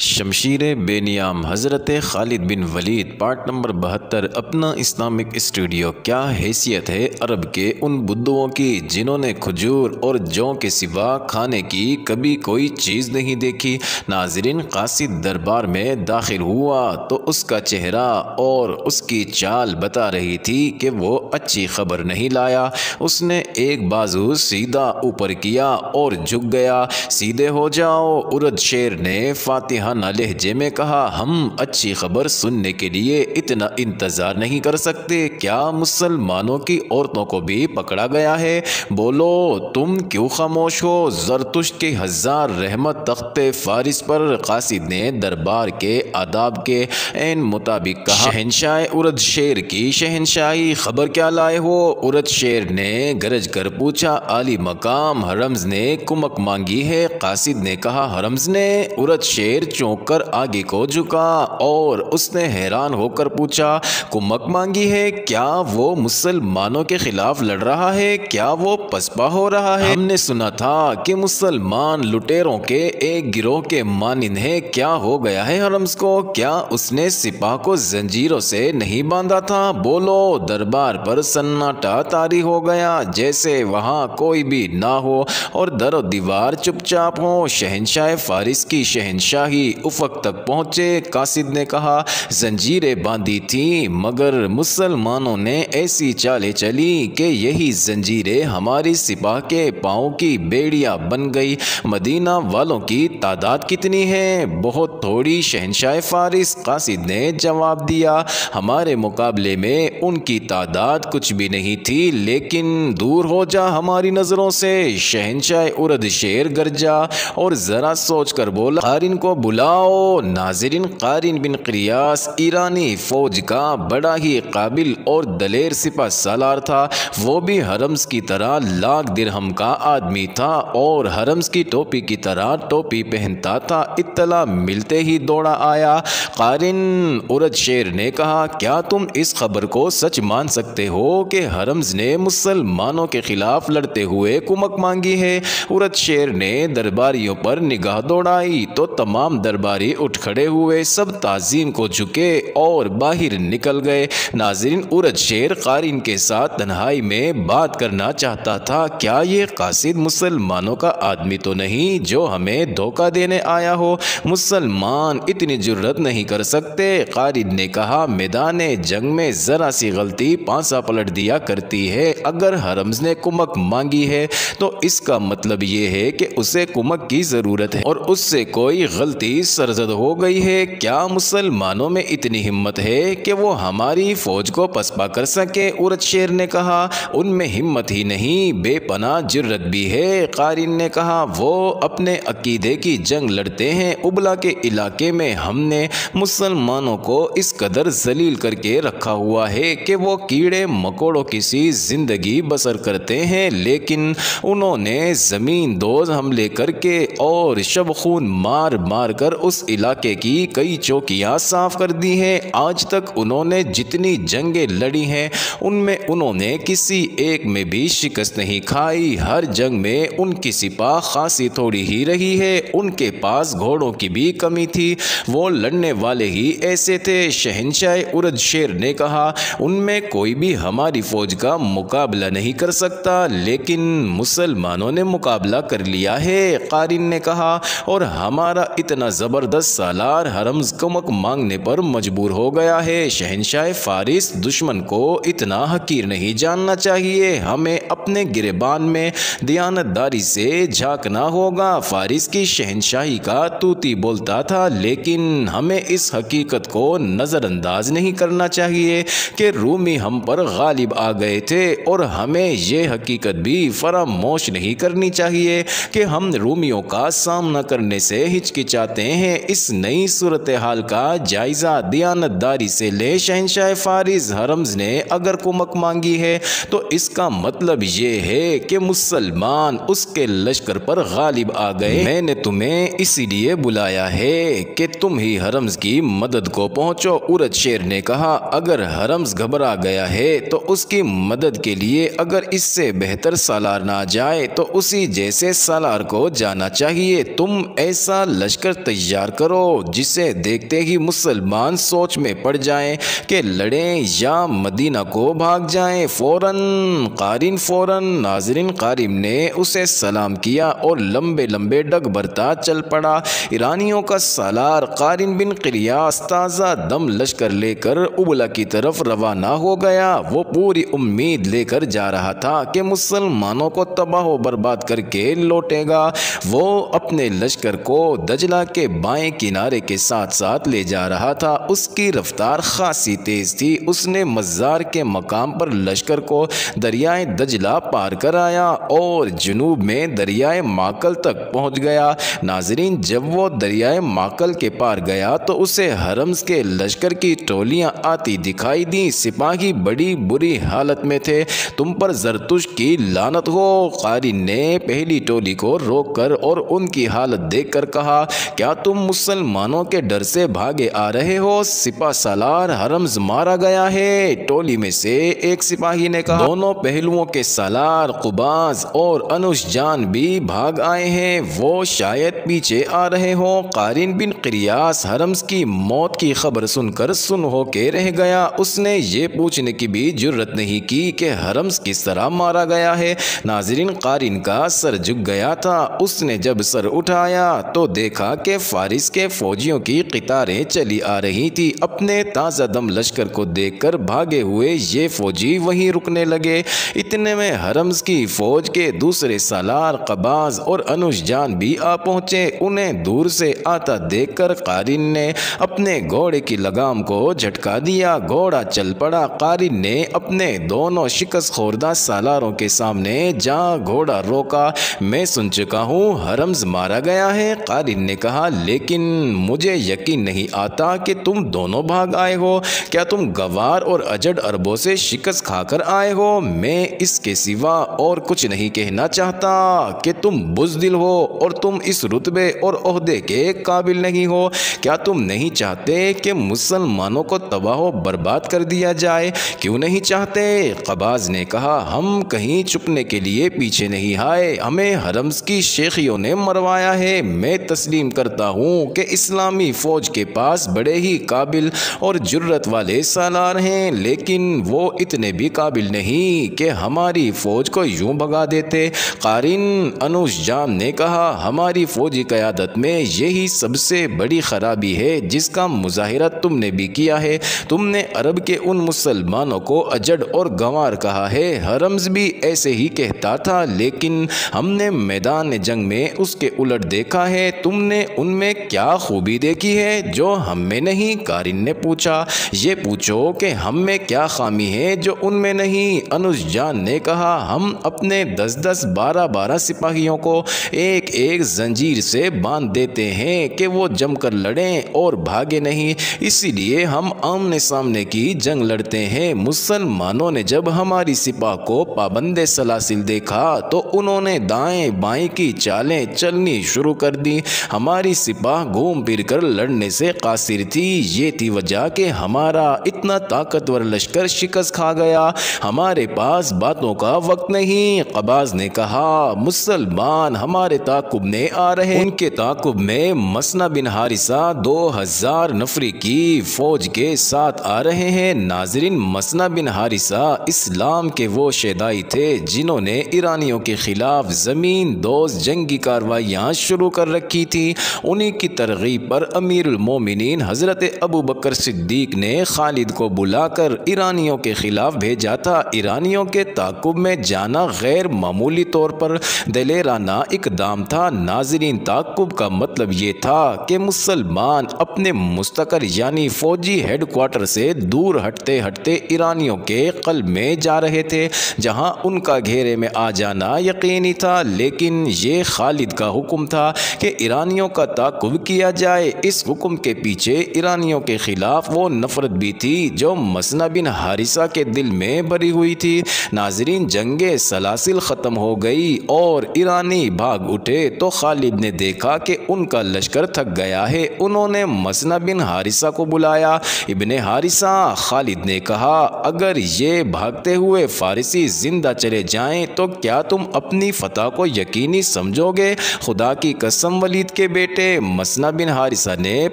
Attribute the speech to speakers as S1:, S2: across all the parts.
S1: شمشیر بے نیام حضرت خالد بن ولید part number 72 اپنا اسلامک اسٹوڈیو۔ کیا حیثیت ہے عرب کے ان بدھوں کی جنہوں نے کھجور اور جوں کے سوا کھانے کی کبھی کوئی چیز نہیں دیکھی۔ ناظرین، قاصد دربار میں داخل ہوا تو اس کا چہرہ اور اس کی چال بتا رہی تھی کہ وہ اچھی خبر نہیں لایا۔ اس نے ایک بازو سیدھا اوپر کیا اور جھک گیا۔ سیدھے ہو جاؤ، ارد شیر نے فاتحہ لہجے میں کہا۔ ہم اچھی خبر سننے کے لیے اتنا انتظار نہیں کر سکتے۔ کیا مسلمانوں کی عورتوں کو بھی پکڑا گیا ہے؟ بولو، تم کیوں خاموش ہو؟ زرتشت کے ہزار رحمت تخت فارس پر قاصد نے دربار کے آداب کے عین مطابق کہا۔ شہنشاہ ارد شیر کی شہنشاہی، خبر کیا لائے ہو؟ ارد شیر نے گرج کر پوچھا۔ عالی مقام ہرمز نے کمک مانگی ہے، قاصد نے کہا۔ ہرمز نے؟ ارد شیر چونک کر آگے کو جھکا اور اس نے حیران ہو کر پوچھا، کمک مانگی ہے؟ کیا وہ مسلمانوں کے خلاف لڑ رہا ہے؟ کیا وہ پسپا ہو رہا ہے؟ ہم نے سنا تھا کہ مسلمان لٹیروں کے ایک گروہ کے مانند ہے۔ کیا ہو گیا ہے ہرمز کو؟ کیا اس نے سپاہ کو زنجیروں سے نہیں باندھا تھا؟ بولو۔ دربار پر سناٹا طاری ہو گیا، جیسے وہاں کوئی بھی نہ ہو اور در و دیوار چپ چاپ ہو۔ شہنشاہ فارس کی شہنشاہی افق تک پہنچے۔ قاصد نے کہا، زنجیریں باندھی تھیں، مگر مسلمانوں نے ایسی چالیں چلی کہ یہی زنجیریں ہماری سپاہ کے پاؤں کی بیڑیاں بن گئی۔ مدینہ والوں کی تعداد کتنی ہے؟ بہت تھوڑی شہنشاہ فارس، قاصد نے جواب دیا۔ ہمارے مقابلے میں ان کی تعداد کچھ بھی نہیں تھی، لیکن دور ہو جا ہماری نظروں سے۔ شہنشاہ ارد شیر گرجا اور ذرا سوچ کر بولا، قارن کو بلاؤ۔ ناظرین، قارن بن قریاس ایرانی فوج کا بڑا ہی قابل اور دلیر سپہ سالار تھا۔ وہ بھی ہرمز کی طرح لاکھ درہم کا آدمی تھا اور ہرمز کی ٹوپی کی طرح ٹوپی پہنتا تھا۔ اطلاع ملتے ہی دوڑا آیا۔ قارن، ارد شیر نے کہا، کیا تم اس خبر کو سچ مان سکتے ہو کہ ہرمز نے مسلمانوں کے خلاف لڑتے ہوئے کمک مانگی ہے؟ ارد شیر نے درباریوں پر نگاہ دوڑائی تو تمام درباری اٹھ کھڑے ہوئے، سب تعظیم کو جھکے اور باہر نکل گئے۔ ناظرین، ارد شیر قارن کے ساتھ تنہائی میں بات کرنا چاہتا تھا۔ کیا یہ قاصد مسلمانوں کا آدمی تو نہیں جو ہمیں دھوکہ دینے آیا ہو؟ مسلمان اتنی جرت نہیں کر سکتے۔ قارن نے کہا، میدان جنگ میں ذرا سی غلطی پانسا پلٹ دیا کرتی ہے۔ اگر ہرمز نے کمک مانگی ہے تو اس کا مطلب یہ ہے کہ اسے کمک کی ضرورت ہے اور اس سے کوئی غلطی سرزد ہو گئی ہے۔ کیا مسلمانوں میں اتنی ہمت ہے کہ وہ ہماری فوج کو پسپا کر سکے؟ ارد شیر نے کہا، ان میں ہمت ہی نہیں، بے پناہ جرت بھی ہے۔ قارن نے کہا، وہ اپنے عقیدے کی جنگ لڑتے ہیں۔ ابلا کے علاقے میں ہم نے مسلمانوں کو اس قدر ذلیل کر کے رکھا ہوا ہے کہ وہ کیڑے مکوڑوں کی سی زندگی بسر کرتے ہیں، لیکن انہوں نے زمین دوز حملے کر کے اور شب خون مار مار کر اس علاقے کی کئی چوکیاں صاف کر دی ہیں۔ آج تک انہوں نے جتنی جنگیں لڑی ہیں ان میں انہوں نے کسی ایک میں بھی شکست نہیں کھائی۔ ہر جنگ میں ان کی سپاہ خاصی تھوڑی ہی رہی ہے۔ ان کے پاس گھوڑوں کی بھی کمی تھی، وہ لڑنے والے ہی ایسے تھے۔ شہنشاہ ارد شیر نے کہا، ان میں کوئی بھی ہماری فوج کا مقابلہ نہیں کر سکتا، لیکن مسلمانوں نے مقابلہ کر لیا ہے۔ قارن نے کہا، اور ہمارا اتنا زبردست سالار ہرمز کمک مانگنے پر مجبور ہو گیا ہے۔ شہنشاہ فارس، دشمن کو اتنا حقیر نہیں جاننا چاہیے۔ ہمیں اپنے گریبان میں دیانتداری سے جھانکنا ہوگا۔ فارس کی شہنشاہی کا طوطی بولتا تھا، لیکن ہمیں اس حقیقت کو نظر انداز نہیں کرنا چاہیے کہ رومی ہم پر غالب آ گئے تھے، اور ہمیں یہ حقیقت بھی فراموش نہیں کرنی چاہیے کہ ہم رومیوں کا سامنا کرنے سے ہچکچاتے ہیں۔ اس نئی صورتحال کا جائزہ دیانتداری سے لے۔ شہنشاہ فارس، ہرمز نے اگر کمک مانگی ہے تو اس کا مطلب یہ ہے کہ مسلمان اس کے لشکر پر غالب آ گئے۔ میں نے تمہیں اسی لیے بلایا ہے کہ تم ہی ہرمز کی مدد کو پہنچو۔ ارد شیر نے کہا، اگر ہرمز گھبرا گیا ہے تو اس کی مدد کے لیے اگر اس سے بہتر سالار نہ جائے تو اسی جیسے سالار کو جانا چاہیے۔ تم ایسا لشکر تیار کرو جسے دیکھتے ہی مسلمان سوچ میں پڑ جائیں کہ لڑیں یا مدینہ کو بھاگ جائیں۔ فوراً ناظرین قارن نے اسے سلام کیا اور لمبے لمبے ڈگ برتا چل پڑا۔ ایرانیوں کا سالار قارن بن قریاس تازہ دم لشکر لے کر ابلا کی طرف روانہ ہو گیا۔ وہ پوری امید لے کر جا رہا تھا کہ مسلمانوں کو تباہ و برباد کر کے لوٹے گا۔ وہ اپنے لشکر کو دجلہ کے بائیں کنارے کے ساتھ ساتھ لے جا رہا تھا۔ اس کی رفتار خاصی تیز تھی۔ اس نے مزار کے مقام پر لشکر کو دریائے دجلہ پار کرایا اور جنوب میں دریائے ماکل تک پہنچ گیا۔ ناظرین، جب وہ دریائے ماکل کے پار گیا تو اسے حرمز کے لشکر کی ٹولیاں آتی دکھائی دیں۔ سپاہی بڑی بری حالت میں تھے۔ تم پر زرتش کی لعنت ہو۔ قارن نے پہلی ٹولی کو روک کر اور ان کی حالت دیکھ کر کہا، کیا تم مسلمانوں کے ڈر سے بھاگے آ رہے ہو؟ سپہ سالار حرمز مارا گیا ہے۔ ٹولی میں سے ایک سپاہی نے کہا، دونوں پہلوؤں کے سالار قباز اور انوش جان بھی بھاگ آئے ہیں، وہ شاید پیچھے آ رہے ہوں۔ قارن بن قریاس حرمز کی موت کی خبر سن کر سن ہو کے رہ گیا۔ اس نے یہ پوچھنے کی بھی جرت نہیں کی کہ حرمز کس طرح مارا گیا ہے۔ ناظرین، قارن کا سر جھک گیا تھا۔ اس نے جب سر اٹھایا تو دیکھا کہ فارس کے فوجیوں کی قطاریں چلی آ رہی تھی۔ اپنے تازہ دم لشکر کو دیکھ کر بھاگے ہوئے یہ فوجی وہیں رکنے لگے۔ اتنے میں حرمز کی فوج کے دوسرے سالار قباز اور انوش جان بھی آ پہنچے۔ انہیں دور سے آتا دیکھ کر قارن نے اپنے گھوڑے کی لگام کو جھٹکا دیا۔ گھوڑا چل پڑا۔ قارن نے اپنے دونوں شکست خوردہ سالاروں کے سامنے جہاں گھوڑا روکا، میں سن چکا ہوں حرمز مارا گیا ہے۔ قارن نے کہا، لیکن مجھے یقین نہیں آتا کہ تم دونوں بھاگ آئے ہو۔ کیا تم گوار اور اجڑ عربوں سے شکست کھا کر آئے ہو؟ میں اس کے سوا اور کچھ نہیں کہنا چاہتا کہ تم بزدل ہو اور تم اس رتبے اور عہدے کے قابل نہیں ہو۔ کیا تم نہیں چاہتے کہ مسلمانوں کو تباہ و برباد کر دیا جائے؟ کیوں نہیں چاہتے؟ قباز نے کہا، ہم کہیں چھپنے کے لیے پیچھے نہیں آئے، ہمیں حرمز کی شیخیوں نے مروایا ہے۔ میں تسلیم کرتا ہوں کہ اسلامی فوج کے پاس بڑے ہی قابل اور جرت والے سالار ہیں، لیکن وہ اتنے بھی قابل نہیں کہ ہماری فوج کو یوں بھگا دیتے۔ قارن انوش جان نے کہا، ہماری فوجی قیادت میں یہی سب سے بڑی خرابی ہے جس کا مظاہرہ تم نے بھی کیا ہے۔ تم نے عرب کے ان مسلمانوں کو اجڑ اور گنوار کہا ہے۔ حرمز بھی ایسے ہی کہتا تھا، لیکن ہم نے میدان جنگ میں اس کے الٹ دیکھا ہے۔ تم نے ان میں کیا خوبی دیکھی ہے جو ہم میں نہیں؟ قارن نے پوچھا، یہ پوچھو کہ ہم میں کیا خامی ہے جو ان میں نہیں؟ انوش جان نے کہا، ہم اپنے 10 12 سپاہیوں کو ایک ایک زنجیر سے باندھ دیتے ہیں کہ وہ جم کر لڑیں اور بھاگے نہیں، اسی لیے ہم آمنے سامنے کی جنگ لڑتے ہیں۔ مسلمانوں نے جب ہماری سپاہ کو پابند سلاسل دیکھا تو انہوں نے دائیں بائیں کی چالیں چلنی شروع کر دی۔ ہماری سپاہ گھوم پھر کر لڑنے سے قاصر تھی۔ یہ تھی وجہ کہ ہمارا اتنا طاقتور لشکر شکست کھا گیا۔ ہمارے پاس باتوں کا وقت نہیں۔ قباز نے کہا، مسلمان ہمارے تعاقب میں آ رہے ہیں۔ ان کے تعاقب میں مسنا بن حارثہ 2000 نفری کی فوج کے ساتھ آ رہے ہیں۔ ناظرین، مسنا بن حارثہ اسلام کے وہ شہدائی تھے جنہوں نے ایرانیوں کے خلاف زمین دوز جنگی کاروائیاں شروع کر رکھی تھی۔ انہی کی ترغیب پر امیر المومنین حضرت ابو بکر صدیق نے خالد کو بلا کر ایرانیوں کے خلاف بھیجا تھا۔ ایرانیوں کے تعاقب میں جانا غیر معمولی طور پر دلیرانہ اقدام تھا۔ ناظرین، تعاقب کا مطلب یہ تھا کہ مسلمان اپنے مستقر یعنی فوجی ہیڈ کوارٹر سے دور ہٹتے ہٹتے ایرانیوں کے قلب میں جا رہے تھے، جہاں ان کا گھیرے میں آ جانا یقینی تھا۔ لیکن یہ خالد کا حکم تھا کہ ایرانیوں کا تعاقب کیا جائے۔ اس حکم کے پیچھے ایرانیوں کے خلاف وہ نفرت بھی تھی جو مسنا بن حارثہ کے دل میں بھری ہوئی تھی۔ ناظرین، جنگ سلاسل ختم ہو گئی اور ایرانی بھاگ اٹھے تو خالد نے دیکھا کہ ان کا لشکر تھک گیا ہے۔ انہوں نے مسنا بن حارثہ کو بلایا۔ ابن حارثہ، خالد نے کہا، اگر یہ بھاگتے ہوئے فارسی زندہ چلے جائیں تو کیا تم اپنی فتح کو یقینی سمجھو گے؟ خدا کی قسم ولید کے بیٹے، بیٹے مسنا بن حارثہ نے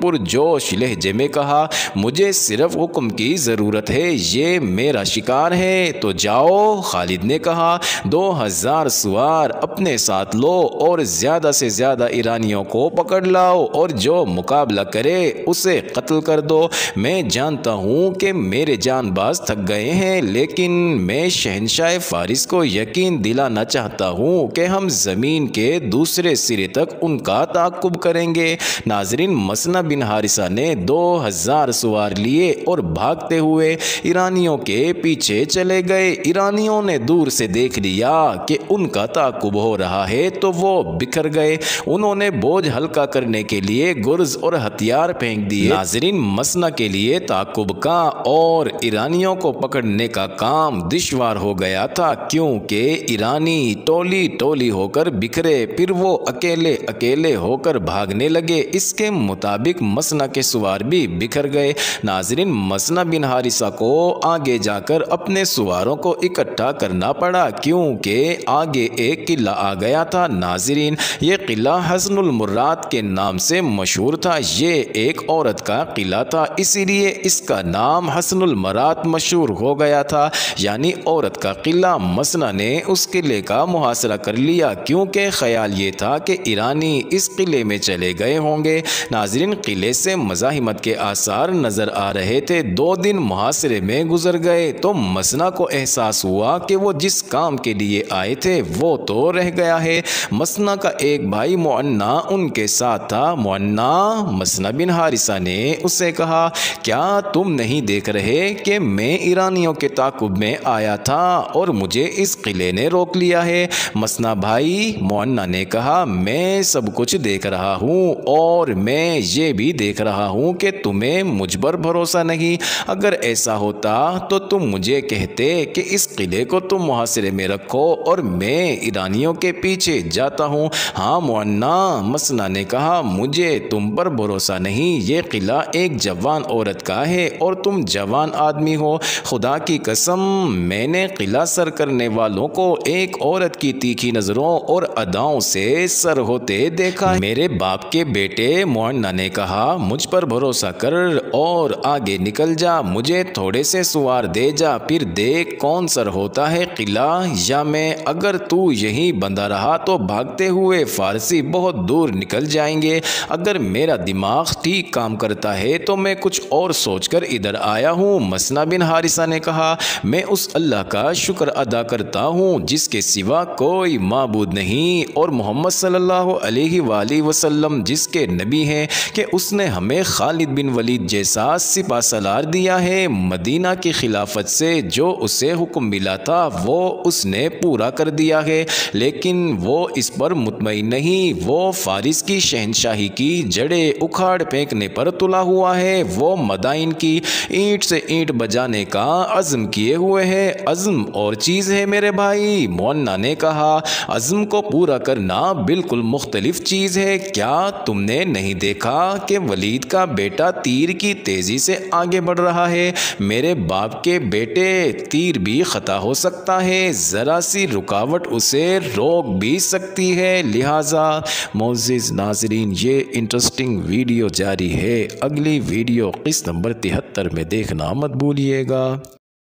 S1: پرجوش لہجے میں کہا، مجھے صرف حکم کی ضرورت ہے، یہ میرا شکار ہے تو جاؤ۔ خالد نے کہا، 2000 سوار اپنے ساتھ لو اور زیادہ سے زیادہ ایرانیوں کو پکڑ لاؤ اور جو مقابلہ کرے اسے قتل کر دو۔ میں جانتا ہوں کہ میرے جان باز تھک گئے ہیں، لیکن میں شہنشاہ فارس کو یقین دلانا چاہتا ہوں کہ ہم زمین کے دوسرے سرے تک ان کا تعاقب کریں گے۔ ناظرین، مسنا بن حارثہ نے 2000 سوار لیے اور بھاگتے ہوئے ایرانیوں کے پیچھے چلے گئے۔ ایرانیوں نے دور سے دیکھ لیا کہ ان کا تعاقب ہو رہا ہے تو وہ بکھر گئے۔ انہوں نے بوجھ ہلکا کرنے کے لیے گرز اور ہتھیار پھینک دیے۔ ناظرین، مسنا کے لیے تعاقب کا اور ایرانیوں کو پکڑنے کا کام دشوار ہو گیا تھا، کیونکہ ایرانی ٹولی ٹولی ہو کر بکھرے، پھر وہ اکیلے اکیلے ہو کر بھاگنے لگے۔ اس کے مطابق مسنا کے سوار بھی بکھر گئے۔ ناظرین، مسنا بن حارثہ کو آگے جا کر اپنے سواروں کو اکٹھا کرنا پڑا، کیونکہ آگے ایک قلعہ آ گیا تھا۔ ناظرین، یہ قلعہ حصن المرات کے نام سے مشہور تھا۔ یہ ایک عورت کا قلعہ تھا، اسی لیے اس کا نام حصن المرات مشہور ہو گیا تھا، یعنی عورت کا قلعہ۔ مسنا نے اس قلعے کا محاصرہ کر لیا، کیونکہ خیال یہ تھا کہ ایرانی اس قلعے میں چلے گئے ہوں گے۔ ناظرین، قلعے سے مزاحمت کے آثار نظر آ رہے تھے۔ 2 دن محاصرے میں گزر گئے تو مسنا کو احساس ہوا کہ وہ جس کام کے لیے آئے تھے وہ تو رہ گیا ہے۔ مسنا کا ایک بھائی معنا ان کے ساتھ تھا۔ معنا، مسنا بن حارثہ نے اسے کہا، کیا تم نہیں دیکھ رہے کہ میں ایرانیوں کے تعاقب میں آیا تھا اور مجھے اس قلعے نے روک لیا ہے؟ مسنا بھائی، معنا نے کہا، میں سب کچھ دیکھ رہا ہوں اور میں یہ بھی دیکھ رہا ہوں کہ تمہیں مجھ پر بھروسہ نہیں۔ اگر ایسا ہوتا تو تم مجھے کہتے کہ اس قلعے کو تم محاصرے میں رکھو اور میں ایرانیوں کے پیچھے جاتا ہوں۔ ہاں معنا، مسنا نے کہا، مجھے تم پر بھروسہ نہیں۔ یہ قلعہ ایک جوان عورت کا ہے اور تم جوان آدمی ہو۔ خدا کی قسم، میں نے قلعہ سر کرنے والوں کو ایک عورت کی تیکھی نظروں اور اداؤں سے سر ہوتے دیکھا۔ میرے باپ کے بیٹے، معنا نے کہا، مجھ پر بھروسہ کر اور آگے نکل جا، مجھے تھوڑے سے سوار دے جا، پھر دیکھ کون سر ہوتا ہے، قلعہ یا میں۔ اگر تو یہیں بندہ رہا تو بھاگتے ہوئے فارسی بہت دور نکل جائیں گے۔ اگر میرا دماغ ٹھیک کام کرتا ہے تو میں کچھ اور سوچ کر ادھر آیا ہوں۔ مسنا بن حارثہ نے کہا، میں اس اللہ کا شکر ادا کرتا ہوں جس کے سوا کوئی معبود نہیں، اور محمد صلی اللہ علیہ وآلہ وسلم جس کے نبی ہیں، کہ اس نے ہمیں خالد بن ولید جیسا سپہ سالار دیا ہے۔ مدینہ کی خلافت سے جو اسے حکم ملا تھا وہ اس نے پورا کر دیا ہے، لیکن وہ اس پر مطمئن نہیں۔ وہ فارس کی شہنشاہی کی جڑیں اکھاڑ پھینکنے پر تلا ہوا ہے۔ وہ مدائن کی اینٹ سے اینٹ بجانے کا عزم کیے ہوئے ہے۔ عزم اور چیز ہے میرے بھائی، معنا نے کہا، عزم کو پورا کرنا بالکل مختلف چیز ہے۔ کیا تم نے نہیں دیکھا کہ ولید کا بیٹا تیر کی تیزی سے آگے بڑھ رہا ہے؟ میرے باپ کے بیٹے، تیر بھی خطا ہو سکتا ہے، ذرا سی رکاوٹ اسے روک بھی سکتی ہے۔ لہٰذا معزز ناظرین، یہ انٹرسٹنگ ویڈیو جاری ہے، اگلی ویڈیو قسط نمبر 73 میں دیکھنا مت بھولیے گا۔